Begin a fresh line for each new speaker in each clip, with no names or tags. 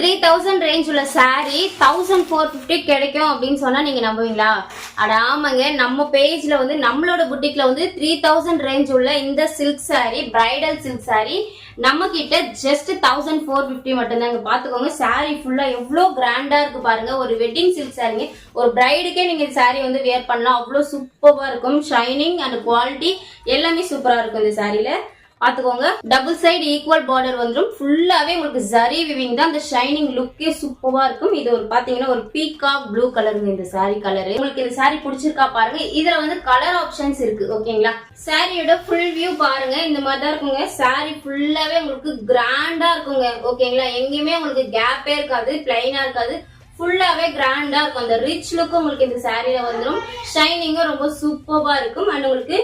3000 range உள்ள saree 1450 கிடைக்கும் அப்படின்னு சொன்னா நீங்க நம்புவீங்களா? அட ஆமாங்க, நம்ம பேஜ்ல வந்து நம்மளோட புட்டிக்ல வந்து 3000 ரேஞ்ச் உள்ள இந்த silk saree, bridal silk saree நம்ம கிட்ட ஜஸ்ட் 1450 மட்டும் தாங்க. பாத்துக்கோங்க, saree ஃபுல்லா எவ்வளவு கிராண்டா இருக்கு பாருங்க. ஒரு வெட்டிங் சில்க் சாரிங்க, ஒரு பிரைடுக்கே நீங்க saree வந்து வியர் பண்ணலாம். அவ்வளவு சூப்பரா இருக்கும். ஷைனிங் அண்ட் குவாலிட்டி எல்லாமே சூப்பரா இருக்கும் இந்த சாரியில. பாத்துக்கோங்க, டபுள் சைடு ஈக்குவல் பார்டர் வந்துடும். ஃபுல்லாவே உங்களுக்கு ஜரி விவிங் தான். அந்த ஷைனிங் லுக்கே சூப்பரா இருக்கும். இது ஒரு பாத்தீங்கன்னா ஒரு பீகாக் ப்ளூ கலருங்க இந்த சாரி கலரு. உங்களுக்கு இந்த சாரி பிடிச்சிருக்கா பாருங்க. இதுல வந்து கலர் ஆப்ஷன்ஸ் இருக்கு. ஓகேங்களா, சாரியோட ஃபுல் வியூ பாருங்க. இந்த மாதிரி தான் இருக்குங்க. சாரி ஃபுல்லாவே உங்களுக்கு கிராண்டா இருக்குங்க. ஓகேங்களா, எங்கேயுமே உங்களுக்கு கேப்பே இருக்காது, பிளைனா இருக்காது. ஃபுல்லாவே கிராண்டா இருக்கும். அந்த ரிச் லுக்கு உங்களுக்கு இந்த சாரியில வந்துடும். ஷைனிங்கும் ரொம்ப சூப்பரா இருக்கும். அண்ட் உங்களுக்கு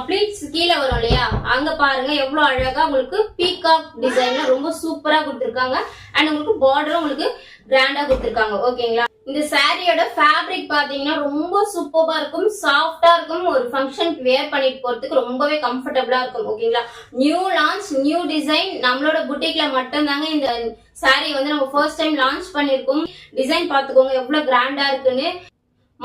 ப்ளீட்ஸ் கீழே வரும் இல்லையா, அங்க பாருங்க எவ்வளவு அழகா உங்களுக்கு பீகாக் டிசைன்ல ரொம்ப சூப்பரா கொடுத்திருக்காங்க. அண்ட் உங்களுக்கு பார்டரும் உங்களுக்கு கிராண்டா கொடுத்திருக்காங்க. ஓகேங்களா, இந்த சாரியோட ஃபேப்ரிக் பாத்தீங்கன்னா ரொம்ப சூப்பரா இருக்கும், சாஃப்டா இருக்கும். ஒரு ஃபங்க்ஷனுக்கு வேர் பண்ணிட்டு போறதுக்கு ரொம்பவே கம்ஃபர்டபுளா இருக்கும். ஓகேங்களா, நியூ லான்ச், நியூ டிசைன் நம்மளோட புட்டிக்ல மட்டும் தாங்க இந்த சாரி வந்து நம்ம ஃபர்ஸ்ட் டைம் லான்ச் பண்ணிருக்கோம். டிசைன் பாத்துக்கோங்க எவ்வளவு கிராண்டா இருக்குன்னு.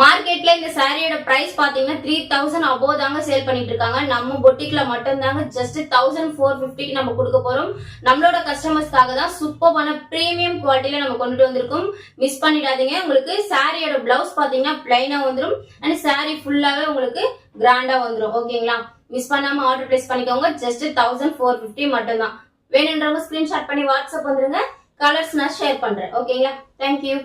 மார்க்கெட்ல இந்த சாரியோட பிரைஸ் பாத்தீங்கன்னா 3000 அபோவ் தாங்க சேல் பண்ணிட்டு இருக்காங்க. நம்ம பொட்டிக்ல மட்டும் தாங்க ஜஸ்ட் 1450 நம்ம கொடுக்க போறோம். நம்மளோட கஸ்டமர்ஸ்க்காக தான் சூப்பரான பிரீமியம் குவாலிட்டியில நம்ம கொண்டுட்டு வந்திருக்கோம். மிஸ் பண்ணிடாதீங்க. உங்களுக்கு சாரியோட பிளவுஸ் பாத்தீங்கன்னா பிளைனா வந்துடும். அண்ட் சாரி ஃபுல்லாவே உங்களுக்கு கிராண்டா வந்துடும். ஓகேங்களா, மிஸ் பண்ணாம ஆர்டர் பிளேஸ் பண்ணிக்கோங்க. ஜஸ்ட் 1450 மட்டும் தான். வேணுன்றவங்க ஸ்கிரீன்ஷாட் பண்ணி வாட்ஸ்அப் வந்துருங்க. கலர்ஸ் நான் ஷேர் பண்றேன். ஓகேங்களா, தேங்க்யூ.